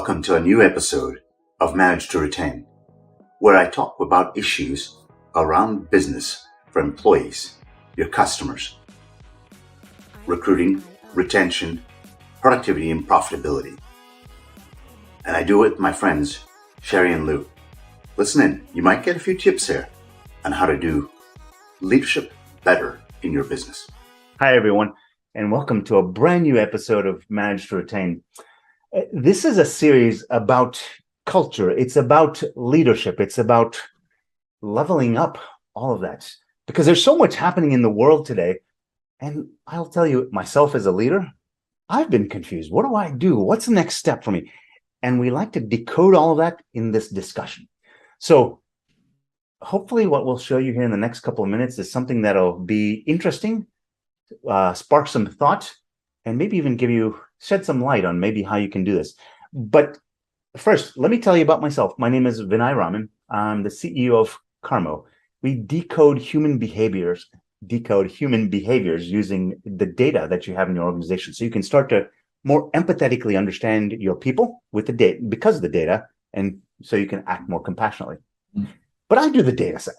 Welcome to a new episode of Manage to Retain, where I talk about issues around business for employees, your customers, recruiting, retention, productivity, and profitability. And I do it with my friends, Sherri and Lou. Listen in, you might get a few tips here on how to do leadership better in your business. Hi, everyone, and welcome to a brand new episode of Manage to Retain. This is a series about culture. It's about leadership. It's about leveling up all of that, because there's so much happening in the world today. And I'll tell you, myself as a leader, I've been confused. What do I do? What's the next step for me? And we like to decode all of that in this discussion. So hopefully what we'll show you here in the next couple of minutes is something that'll be interesting, spark some thought, and maybe even shed some light on maybe how you can do this. But first, let me tell you about myself. My name is Vinay Raman. I'm the CEO of Carmo. We decode human behaviors using the data that you have in your organization. So you can start to more empathetically understand your people with the data, because of the data, and so you can act more compassionately. But I do the data side,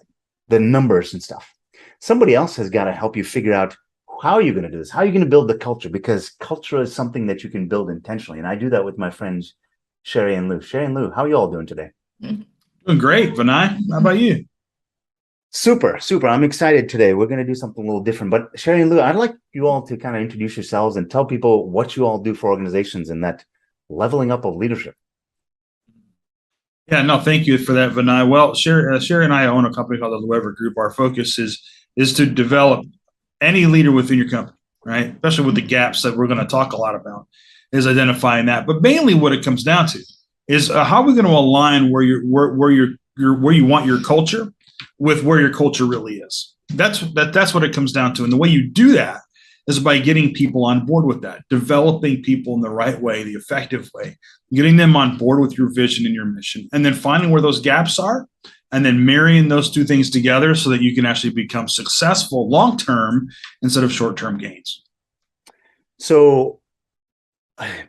the numbers and stuff. Somebody else has got to help you figure out, how are you going to do this? How are you going to build the culture? Because culture is something that you can build intentionally. And I do that with my friends, Sherri and Lou. Sherri and Lou, how are you all doing today? Doing great, Vinay. How about you? Super. I'm excited today. We're going to do something a little different. But Sherri and Lou, I'd like you all to kind of introduce yourselves and tell people what you all do for organizations and that leveling up of leadership. Yeah, no, thank you for that, Vinay. Well, Sherri and I own a company called the Weber Group. Our focus is to develop any leader within your company, right? Especially with the gaps that we're going to talk a lot about, is identifying that. But mainly what it comes down to is how are we going to align where you want your culture with where your culture really is. That's what it comes down to. And the way you do that is by getting people on board with that, developing people in the right way, the effective way, getting them on board with your vision and your mission, and then finding where those gaps are, and then marrying those two things together so that you can actually become successful long-term instead of short-term gains. So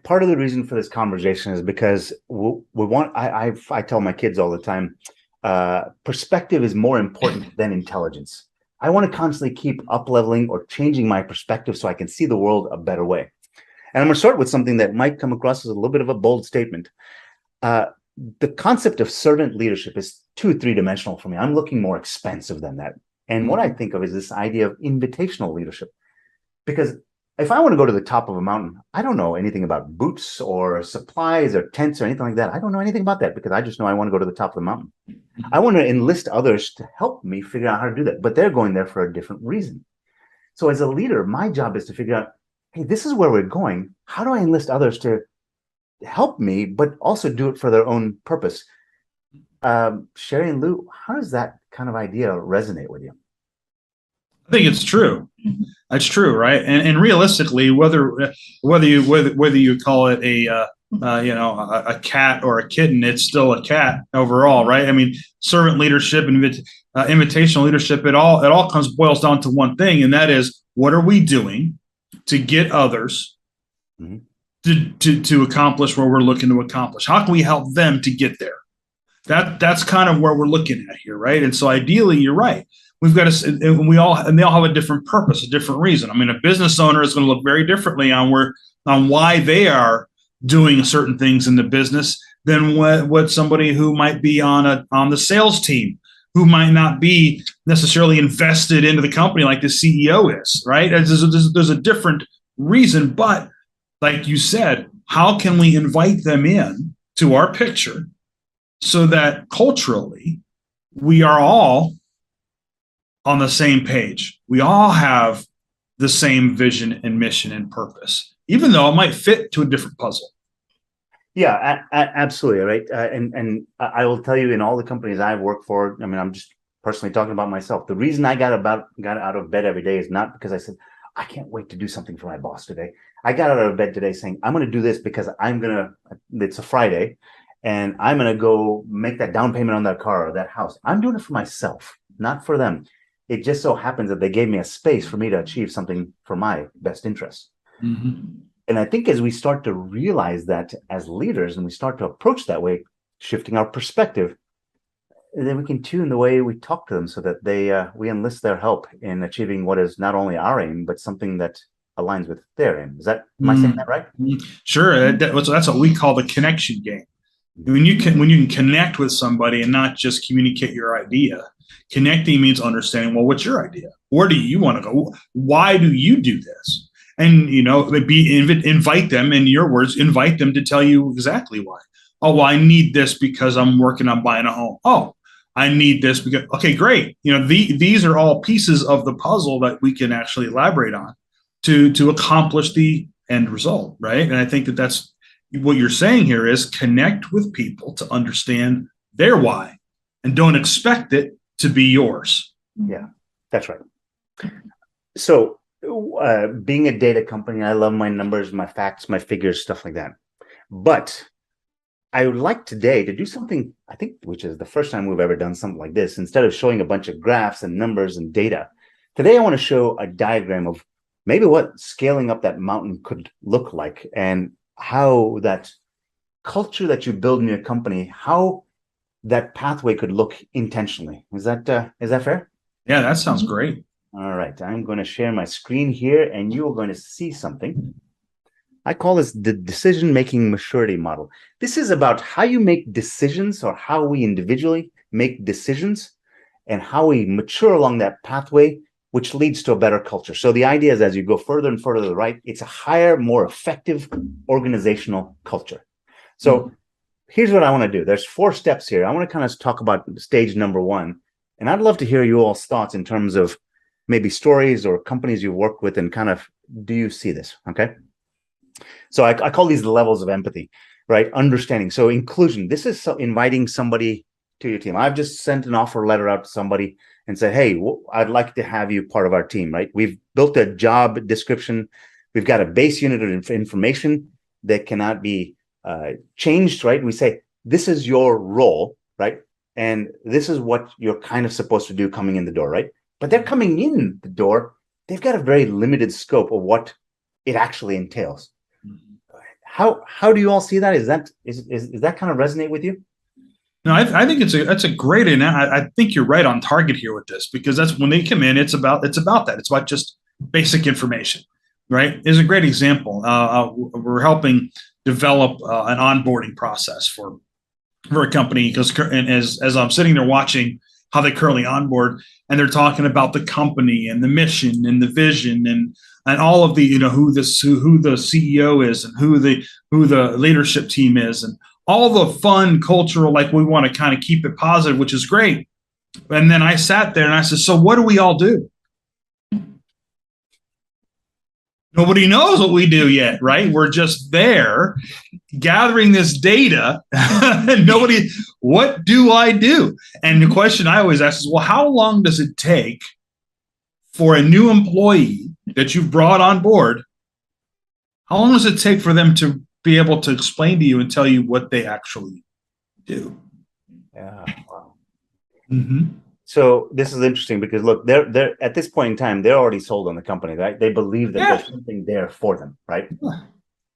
part of the reason for this conversation is because I tell my kids all the time, perspective is more important than intelligence. I want to constantly keep up-leveling or changing my perspective so I can see the world a better way. And I'm going to start with something that might come across as a little bit of a bold statement. The concept of servant leadership is three-dimensional for me. I'm looking more expansive than that. And what I think of is this idea of invitational leadership. Because if I want to go to the top of a mountain, I don't know anything about boots or supplies or tents or anything like that. I don't know anything about that, because I just know I want to go to the top of the mountain. I want to enlist others to help me figure out how to do that, but they're going there for a different reason. So as a leader, my job is to figure out, hey, this is where we're going. How do I enlist others to help me, but also do it for their own purpose? Sherri and Lou, how does that kind of idea resonate with you? I think it's true. That's true, right? And realistically, whether you call it a cat or a kitten, it's still a cat overall, right? I mean, servant leadership and invitational leadership, it all boils down to one thing, and that is, what are we doing to get others to accomplish what we're looking to accomplish? How can we help them to get there? That's kind of where we're looking at here, right? And so ideally, you're right. We've got to, and they all have a different purpose, a different reason. I mean, a business owner is going to look very differently on why they are doing certain things in the business than what somebody who might be on the sales team, who might not be necessarily invested into the company like the CEO is, right? There's a different reason, but like you said, how can we invite them in to our picture so that culturally we are all on the same page? We all have the same vision and mission and purpose, even though it might fit to a different puzzle. Yeah, absolutely, right. And I will tell you, in all the companies I've worked for, I mean, I'm just personally talking about myself. The reason I got out of bed every day is not because I said, I can't wait to do something for my boss today. I got out of bed today saying, I'm going to do this because it's a Friday, and I'm going to go make that down payment on that car or that house. I'm doing it for myself, not for them. It just so happens that they gave me a space for me to achieve something for my best interest. And I think as we start to realize that as leaders and we start to approach that way, shifting our perspective, then we can tune the way we talk to them so that we enlist their help in achieving what is not only our aim, but something that aligns with their aim. Am I saying that right? Sure. That's what we call the connection game. When you can connect with somebody and not just communicate your idea. Connecting means understanding, well, what's your idea? Where do you want to go? Why do you do this? And, invite them, in your words, invite them to tell you exactly why. Oh, well, I need this because I'm working on buying a home. Oh, I need this because, okay, great. These are all pieces of the puzzle that we can actually elaborate on to accomplish the end result, right? And I think that's what you're saying here is connect with people to understand their why and don't expect it to be yours. Yeah, that's right. So being a data company, I love my numbers, my facts, my figures, stuff like that. But I would like today to do something, I think, which is the first time we've ever done something like this. Instead of showing a bunch of graphs and numbers and data, today I want to show a diagram of maybe what scaling up that mountain could look like and how that culture that you build in your company, how that pathway could look intentionally. Is that fair? Yeah, that sounds great. All right, I'm going to share my screen here and you are going to see something. I call this the decision-making maturity model. This is about how you make decisions or how we individually make decisions and how we mature along that pathway, which leads to a better culture. So the idea is as you go further and further to the right, it's a higher, more effective organizational culture. So here's what I want to do. There's 4 steps here. I want to kind of talk about stage number 1. And I'd love to hear you all's thoughts in terms of maybe stories or companies you've worked with and kind of, do you see this? Okay. So I call these the levels of empathy, right? Understanding. So inclusion. This is inviting somebody to your team. I've just sent an offer letter out to somebody and said, hey, I'd like to have you part of our team, right? We've built a job description. We've got a base unit of information that cannot be changed, right? We say, this is your role, right? And this is what you're kind of supposed to do coming in the door, right? But they're coming in the door. They've got a very limited scope of what it actually entails. How do you all see that? Is that kind of resonate with you? No, I think that's a great, and I think you're right on target here with this, because that's when they come in, it's about that. It's about just basic information, right? Is a great example. We're helping develop an onboarding process for a company, because as I'm sitting there watching how they currently onboard, and they're talking about the company and the mission and the vision and all of the who the CEO is and who the leadership team is and all the fun cultural, like we want to kind of keep it positive, which is great. And then I sat there and I said, so what do we all do? Nobody knows what we do yet, right? We're just there gathering this data and what do I do? And the question I always ask is, well, how long does it take for a new employee that you've brought on board? How long does it take for them to be able to explain to you and tell you what they actually do? Yeah. Wow. Mm-hmm. So this is interesting because look, they're at this point in time, they're already sold on the company, right? They believe that there's something there for them, right? Yeah.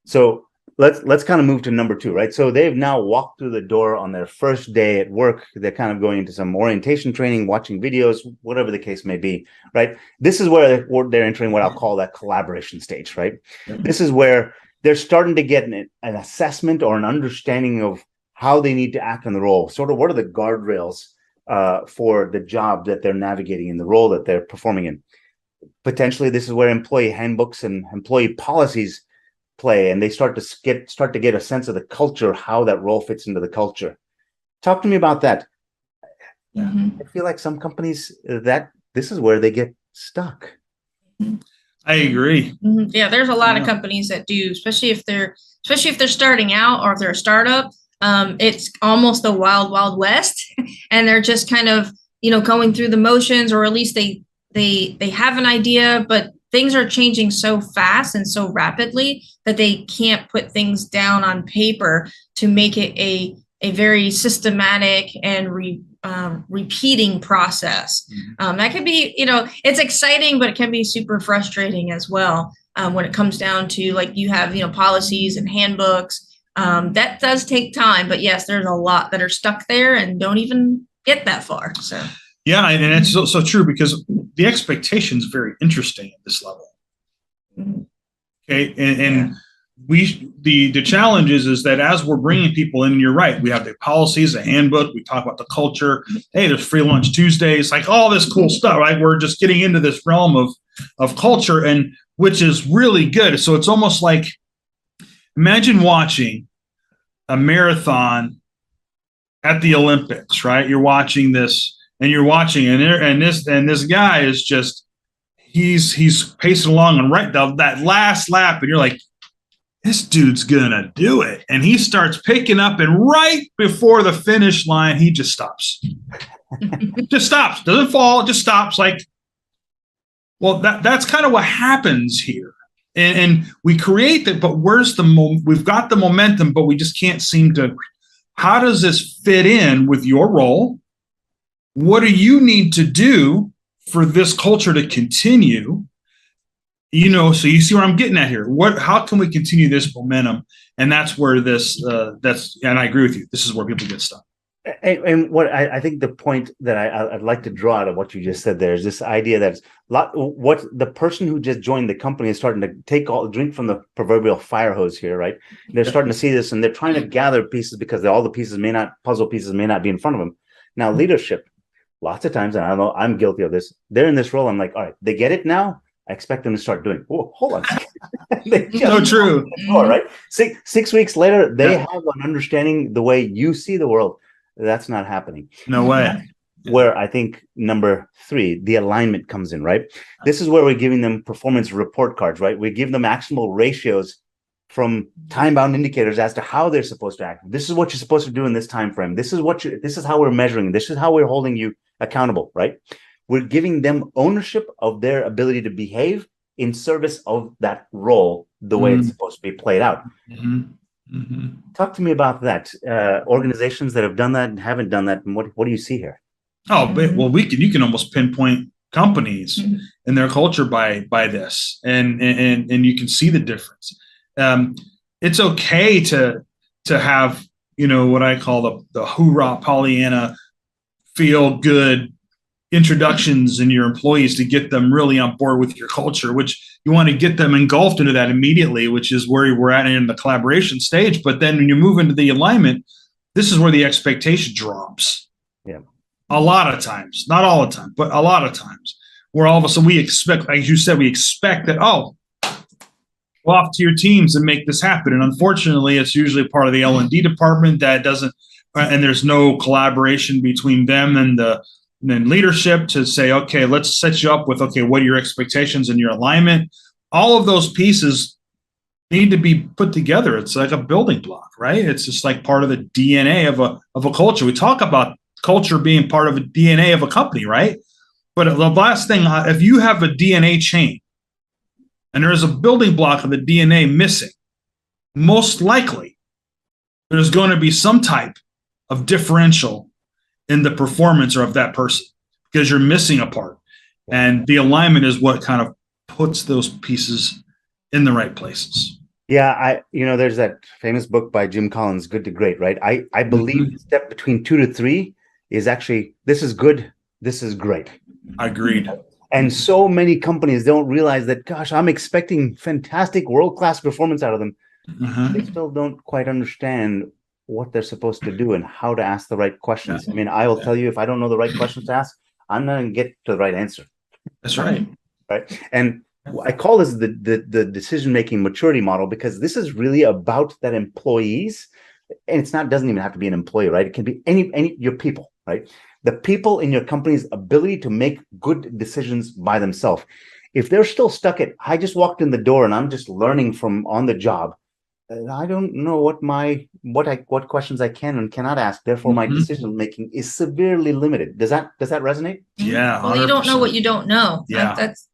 So let's kind of move to number 2, right? So they've now walked through the door on their first day at work. They're kind of going into some orientation training, watching videos, whatever the case may be, right? This is where they're entering what I'll call that collaboration stage, right? Mm-hmm. This is where they're starting to get an assessment or an understanding of how they need to act in the role. Sort of what are the guardrails for the job that they're navigating in the role that they're performing in. Potentially, this is where employee handbooks and employee policies play, and they start to get a sense of the culture, how that role fits into the culture. Talk to me about that. Mm-hmm. I feel like some companies that this is where they get stuck. I agree. Mm-hmm. Yeah, there's a lot of companies that do, especially if they're starting out or if they're a startup. It's almost the wild, wild west, and they're just kind of, going through the motions, or at least they have an idea, but things are changing so fast and so rapidly that they can't put things down on paper to make it a very systematic and repeating process. Mm-hmm. That can be, it's exciting, but it can be super frustrating as well. when it comes down to like you have, policies and handbooks. That does take time, but yes, there's a lot that are stuck there and don't even get that far. So yeah, and it's so true because the expectation is very interesting at this level. Okay, and the challenge is that as we're bringing people in, you're right, we have the policies, the handbook, we talk about the culture. Hey, there's free lunch Tuesdays, like all this cool stuff, right? We're just getting into this realm of culture, and which is really good. So it's almost like, imagine watching a marathon at the Olympics, right? You're watching this, and this guy is just he's pacing along, and right that last lap, and you're like, this dude's gonna do it, and he starts picking up, and right before the finish line, he just stops, just stops, doesn't fall, just stops. Like, well, that's kind of what happens here. And we create that, but where's we've got the momentum, but we just can't seem to, how does this fit in with your role? What do you need to do for this culture to continue? So you see where I'm getting at here. How can we continue this momentum? And that's where and I agree with you. This is where people get stuck. And what I think the point that I'd like to draw out of what you just said there is this idea that what the person who just joined the company is starting to drink from the proverbial fire hose here, right? They're starting to see this, and they're trying to gather pieces because all the puzzle pieces may not be in front of them. Now, leadership, lots of times, and I know I'm guilty of this, they're in this role. I'm like, all right, they get it now. I expect them to start doing. Oh, hold on. So true. All right. 6 weeks later, they have an understanding the way you see the world. That's not happening. No way. Where I think number 3, the alignment comes in, right? This is where we're giving them performance report cards, right? We give them actionable ratios from time-bound indicators as to how they're supposed to act. This is what you're supposed to do in this time frame. This is how we're measuring. This is how we're holding you accountable, right? We're giving them ownership of their ability to behave in service of that role the way it's supposed to be played out. Talk to me about that. Organizations that have done that and haven't done that, and what do you see here? Oh, well, you can almost pinpoint companies and their culture by this, and you can see the difference. It's okay to have what I call the hoorah Pollyanna feel good introductions in your employees to get them really on board with your culture, which you want to get them engulfed into that immediately, which is where we're at in the collaboration stage. But then when you move into the alignment, this is where the expectation drops. Yeah. A lot of times, not all the time, but a lot of times, where all of a sudden we expect, like you said, we expect that, go off to your teams and make this happen. And unfortunately, it's usually part of the L&D department that doesn't, and there's no collaboration between them and then leadership to say, okay, let's set you up with, okay, what are your expectations and your alignment? All of those pieces need to be put together. It's like a building block, right? It's just like part of the DNA of a culture. We talk about culture being part of a DNA of a company, right? But the last thing, if you have a DNA chain and there's a building block of the DNA missing, most likely there's going to be some type of differential in the performance of that person because you're missing a part. And the alignment is what kind of puts those pieces in the right places. Yeah, there's that famous book by Jim Collins, Good to Great, right? I believe the step between 2 to 3 is actually, this is good, this is great. Agreed. And so many companies don't realize that, gosh, I'm expecting fantastic world-class performance out of them. They still don't quite understand what they're supposed to do and how to ask the right questions. I mean, I will tell you, if I don't know the right questions to ask, I'm not going to get to the right answer. That's right. Right. And I call this the decision-making maturity model, because this is really about that employees. And doesn't even have to be an employee, right? It can be any your people, right? The people in your company's ability to make good decisions by themselves. If they're still stuck at, I just walked in the door and I'm just learning from on the job, I don't know what questions I can and cannot ask. Therefore, my decision making is severely limited. Does that resonate? Yeah. 100%. Well, you don't know what you don't know. Yeah. That's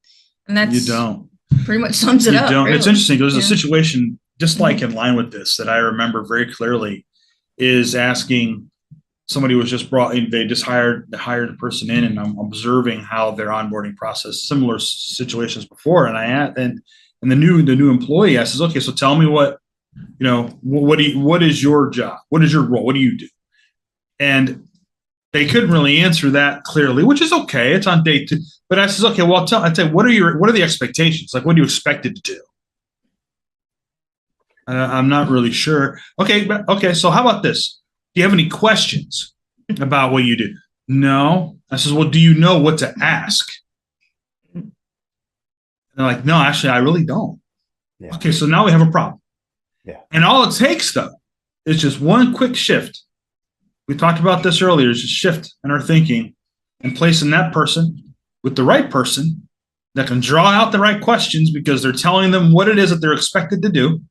you don't. Pretty much sums it up. Don't. Really. It's interesting. There's a situation just like in line with this that I remember very clearly, is asking somebody was just brought in. They just hired a person in, and I'm observing how their onboarding process, similar situations before. And And the new employee asks, okay, so tell me what is your job? What is your role? What do you do? And they couldn't really answer that clearly, which is okay. It's on day 2. But I says, okay, well, I tell you, what are the expectations? Like, what do you expect it to do? I'm not really sure. Okay. So how about this? Do you have any questions about what you do? No. I says, well, do you know what to ask? And they're like, no, actually, I really don't. Yeah. Okay, so now we have a problem. Yeah. And all it takes, though, is just one quick shift. We talked about this earlier, is just shift in our thinking and placing that person with the right person that can draw out the right questions because they're telling them what it is that they're expected to do.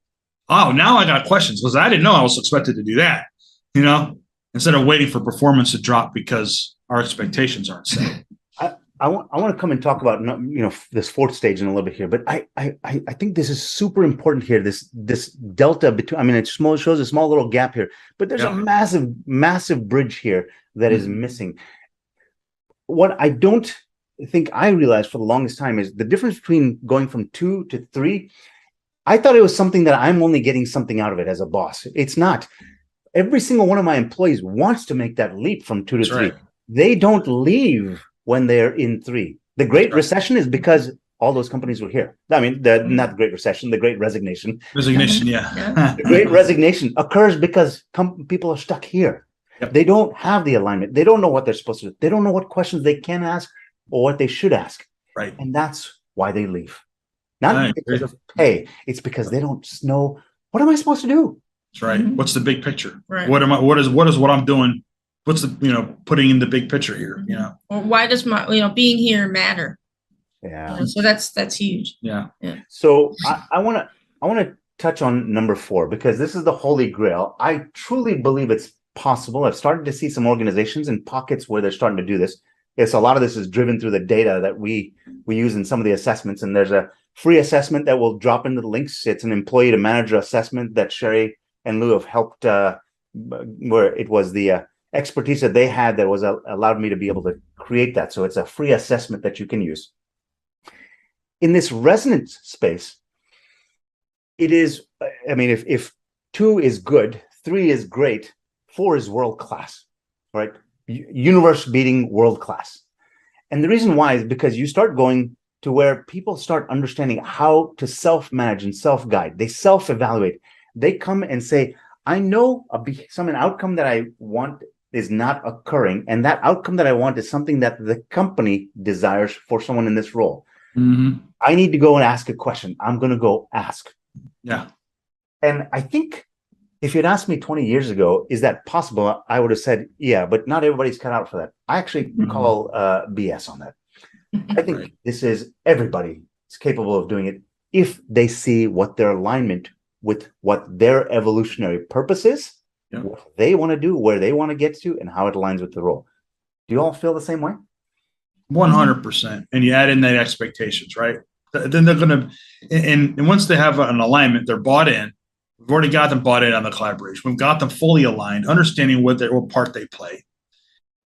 Oh, now I got questions because I didn't know I was expected to do that, instead of waiting for performance to drop because our expectations aren't set. I want to come and talk about this 4th stage in a little bit here, but I think this is super important here. This delta between, I mean, it shows a small little gap here, but there's a massive bridge here that is missing. What I don't think I realized for the longest time is the difference between going from 2 to 3. I thought it was something that I'm only getting something out of it as a boss. It's not. Every single one of my employees wants to make that leap from 2 to 3. Right. They don't leave when they're in 3. The Great Recession is because all those companies were here. I mean, not the Great Recession, the Great Resignation. Resignation, yeah. The Great Resignation occurs because people are stuck here. Yep. They don't have the alignment. They don't know what they're supposed to do. They don't know what questions they can ask or what they should ask. Right. And that's why they leave. Not because of pay. It's because they don't know, what am I supposed to do? That's right. What's the big picture? Right. What is what I'm doing? What's the, putting in the big picture here, Or why does my, being here matter? Yeah. So that's huge. Yeah. So I want to touch on number 4, because this is the holy grail. I truly believe it's possible. I've started to see some organizations in pockets where they're starting to do this. Yes, a lot of this is driven through the data that we use in some of the assessments. And there's a free assessment that will drop into the links. It's an employee to manager assessment that Sherri and Lou have helped, where it was the expertise that they had that was allowed me to be able to create that. So it's a free assessment that you can use. In this resonance space, it is, I mean, if 2 is good, 3 is great, 4 is world class, right? Universe beating world class. And the reason why is because you start going to where people start understanding how to self-manage and self-guide. They self-evaluate. They come and say, I know an outcome that I want is not occurring. And that outcome that I want is something that the company desires for someone in this role. Mm-hmm. I need to go and ask a question. I'm going to go ask. Yeah. And I think if you'd asked me 20 years ago, is that possible? I would have said, yeah, but not everybody's cut out for that. I actually call BS on that. I think this is everybody is capable of doing it if they see what their alignment with what their evolutionary purpose is, what they want to do, where they want to get to, and how it aligns with the role. Do you all feel the same way? 100%. And you add in that expectations, right? Then they're going to, and once they have an alignment, they're bought in. We've already got them bought in on the collaboration. We've got them fully aligned, understanding what part they play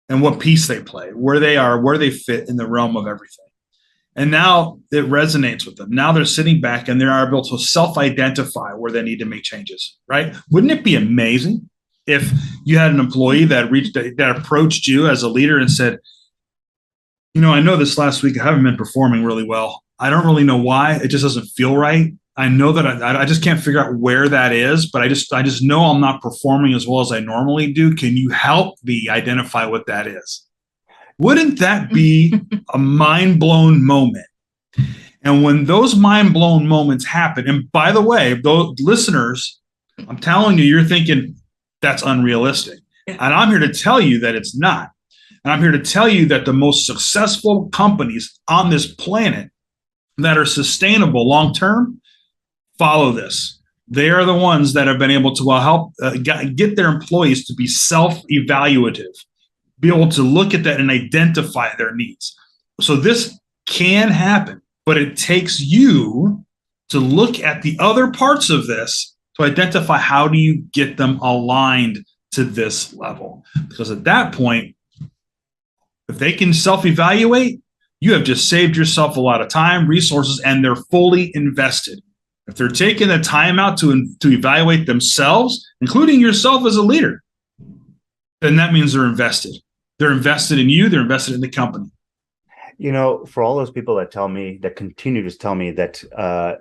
and what piece they play, where they are, where they fit in the realm of everything. And now it resonates with them. Now they're sitting back and they're able to self-identify where they need to make changes, right? Wouldn't it be amazing if you had an employee that approached you as a leader and said, I know this last week I haven't been performing really well. I don't really know why. It just doesn't feel right. I know that I just can't figure out where that is, but I just know I'm not performing as well as I normally do. Can you help me identify what that is? Wouldn't that be a mind-blown moment? And when those mind-blown moments happen, and by the way, those listeners, I'm telling you, you're thinking that's unrealistic. And I'm here to tell you that it's not. And I'm here to tell you that the most successful companies on this planet that are sustainable long-term follow this. They are the ones that have been able to help get their employees to be self-evaluative, be able to look at that and identify their needs. So this can happen, but it takes you to look at the other parts of this to identify how do you get them aligned to this level. Because at that point, if they can self-evaluate, you have just saved yourself a lot of time, resources, and they're fully invested. if they're taking the time out to evaluate themselves, including yourself as a leader, then that means they're invested. They're invested in you. They're invested in the company. For all those people that continue to tell me that,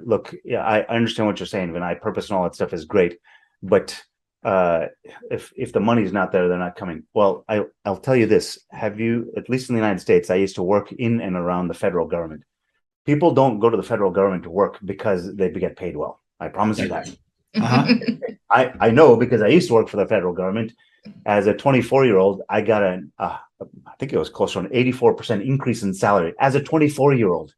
look, yeah, I understand what you're saying, and purpose and all that stuff is great, but if the money's not there, they're not coming. Well, I'll tell you this: have you, at least in the United States, I used to work in and around the federal government. People don't go to the federal government to work because they get paid well. I promise you that. Uh-huh. I know, because I used to work for the federal government. As a 24-year-old, I got I think it was close to an 84% increase in salary as a 24-year-old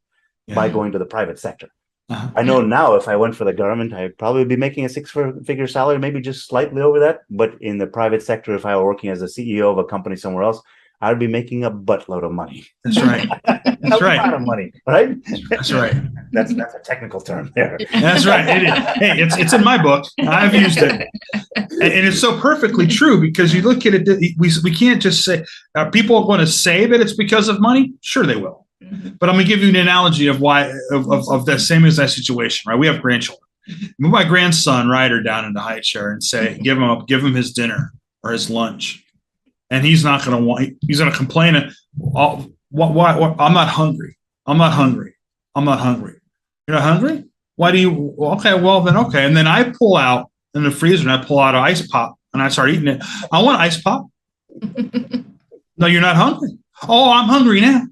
by going to the private sector. Uh-huh. I know now if I went for the government, I'd probably be making a six-figure salary, maybe just slightly over that. But in the private sector, if I were working as a CEO of a company somewhere else, I'd be making a buttload of money. That's right. That's right. A lot of money, right? That's right. That's a technical term there. That's right. It is. Hey, it's in my book. I've used it, and it's so perfectly true, because you look at it. We can't just say people want to say that it's because of money. Sure, they will. But I'm going to give you an analogy of why of that same exact situation. Right? We have grandchildren. Move my grandson Ryder down into high chair and say, give him his dinner or his lunch. And he's not going to want. He's going to complain. Why? I'm not hungry. I'm not hungry. I'm not hungry. You're not hungry? Why do you? Okay, well then okay. And then I pull out in the freezer and I pull out an ice pop and I start eating it. I want ice pop. No, you're not hungry. Oh, I'm hungry now.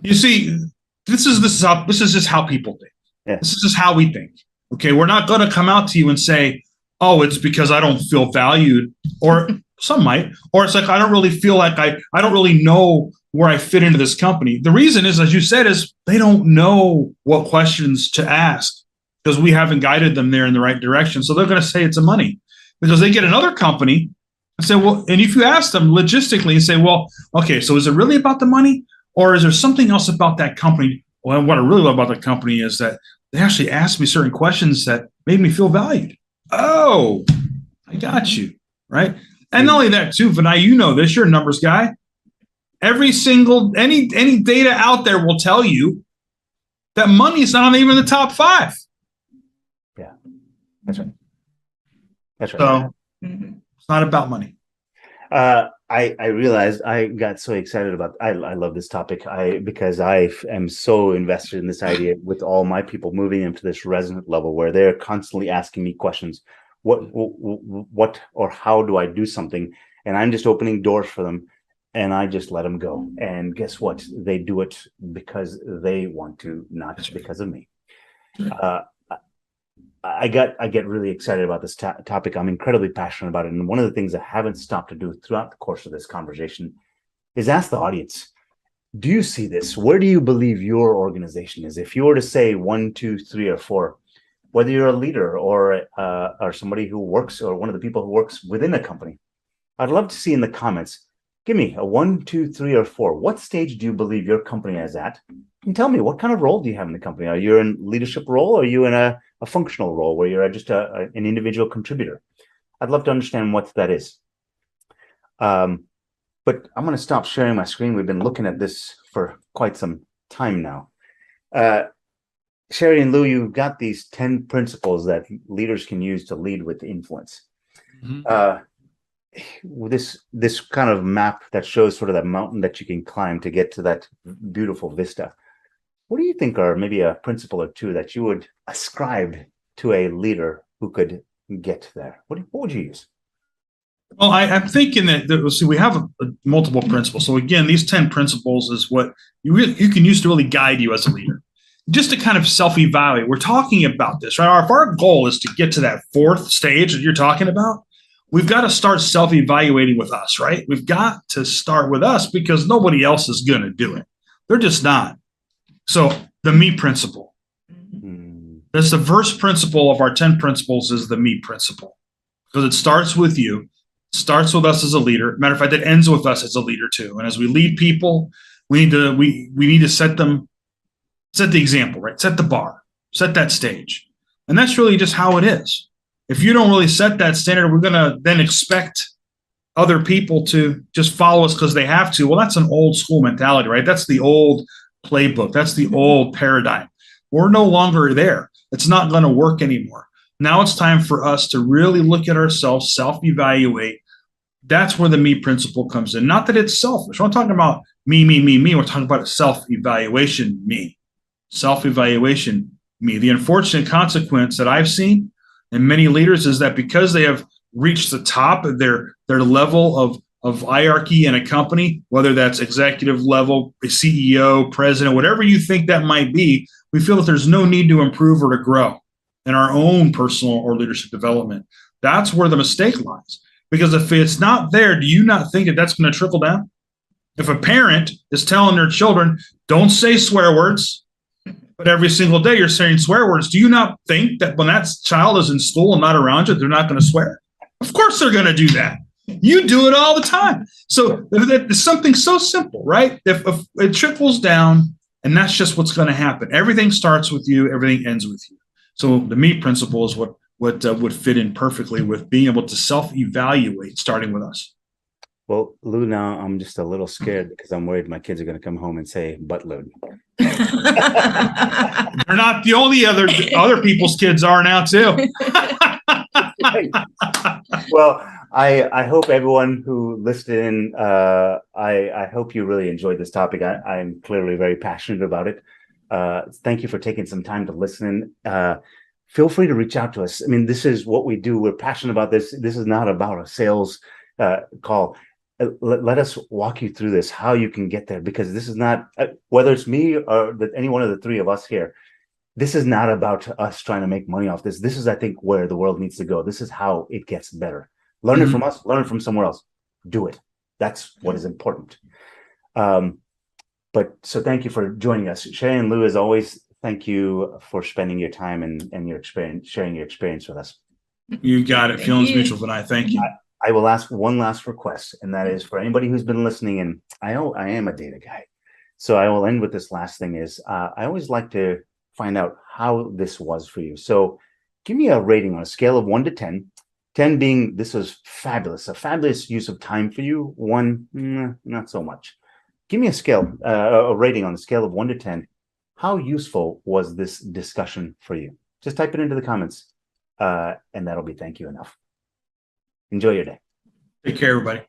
You see, this is just how people think. Yeah. This is just how we think. Okay, we're not going to come out to you and say, oh, it's because I don't feel valued, or some might, or it's like I don't really feel like I don't really know where I fit into this company. The reason is, as you said, is they don't know what questions to ask because we haven't guided them there in the right direction. So they're going to say it's a money, because they get another company and say, well, and if you ask them logistically and say, well, okay, so is it really about the money, or is there something else about that company? Well, what I really love about the company is that they actually asked me certain questions that made me feel valued. Oh, I got you, right? And not only that, too, Vinay, you know this, you're a numbers guy. Any data out there will tell you that money is not even in the top 5. Yeah, that's right. That's right. So it's not about money. I realized I got so excited about. I love this topic. Because I am so invested in this idea with all my people moving into this resonant level where they're constantly asking me questions. What or how do I do something? And I'm just opening doors for them, and I just let them go. And guess what? They do it because they want to, not because of me. I get really excited about this topic. I'm incredibly passionate about it. And one of the things I haven't stopped to do throughout the course of this conversation is ask the audience, do you see this? Where do you believe your organization is? If you were to say 1, 2, 3, or 4, whether you're a leader or somebody who works, or one of the people who works within a company, I'd love to see in the comments, give me a 1, 2, 3, or 4. What stage do you believe your company is at? And tell me, what kind of role do you have in the company? Are you in leadership role? Or are you in a functional role where you're just an individual contributor? I'd love to understand what that is. But I'm going to stop sharing my screen. We've been looking at this for quite some time now. Sherri and Lou, you've got these 10 principles that leaders can use to lead with influence. This kind of map that shows sort of that mountain that you can climb to get to that beautiful vista. What do you think are maybe a principle or two that you would ascribe to a leader who could get there? What would you use? Well, I'm thinking that we have multiple principles. So again, these 10 principles is what you can use to really guide you as a leader. Just to kind of self-evaluate. We're talking about this, right? If our goal is to get to that 4th stage that you're talking about, we've got to start self-evaluating with us, right? We've got to start with us because nobody else is going to do it. They're just not. So the me principle. That's the first principle of our 10 principles is the me principle, because it starts with you. It starts with us as a leader. Matter of fact, it ends with us as a leader too. And as we lead people, we need to set the example, right? Set the bar, set that stage. And that's really just how it is. If you don't really set that standard, we're going to then expect other people to just follow us because they have to. Well, that's an old school mentality, right? That's the old playbook. That's the old paradigm. we're no longer there. It's not going to work anymore. Now it's time for us to really look at ourselves, self-evaluate. That's where the me principle comes in. Not that it's selfish. We're not talking about me, me, me, me. We're talking about self-evaluation, me. Self-evaluation, me. The unfortunate consequence that I've seen in many leaders is that because they have reached the top of their level of hierarchy in a company, whether that's executive level, CEO, president, whatever you think that might be, we feel that there's no need to improve or to grow in our own personal or leadership development. That's where the mistake lies. Because if it's not there, do you not think that that's going to trickle down? If a parent is telling their children, don't say swear words, but every single day you're saying swear words, do you not think that when that child is in school and not around you, they're not going to swear? Of course they're going to do that. You do it all the time. So it's something so simple, right? If it trickles down, and that's just what's going to happen. Everything starts with you. Everything ends with you. So the me principle is what would fit in perfectly with being able to self-evaluate, starting with us. Well, Lou, now I'm just a little scared because I'm worried my kids are going to come home and say, "But Lou." They're not the only other people's kids are now too. Well, I hope everyone who listened in, I hope you really enjoyed this topic. I'm clearly very passionate about it. Thank you for taking some time to listen. Feel free to reach out to us. I mean, this is what we do. We're passionate about this. This is not about a sales call. Let us walk you through this, how you can get there, because this is not, whether it's me or any one of the three of us here, this is not about us trying to make money off this. This is, I think, where the world needs to go. This is how it gets better. Learn it from us, learn it from somewhere else. Do it. That's what is important. But so thank you for joining us. Sherri and Lou, as always, thank you for spending your time and your experience, sharing your experience with us. You got it. Feelings mutual, but I thank you. I will ask one last request, and that is for anybody who's been listening, and I am a data guy. So I will end with this last thing is I always like to find out how this was for you. So give me a rating on a scale of 1 to 10. 10 being this was fabulous, a fabulous use of time for you. 1, not so much. Give me a rating on a scale of 1 to 10. How useful was this discussion for you? Just type it into the comments, and that'll be thank you enough. Enjoy your day. Take care, everybody.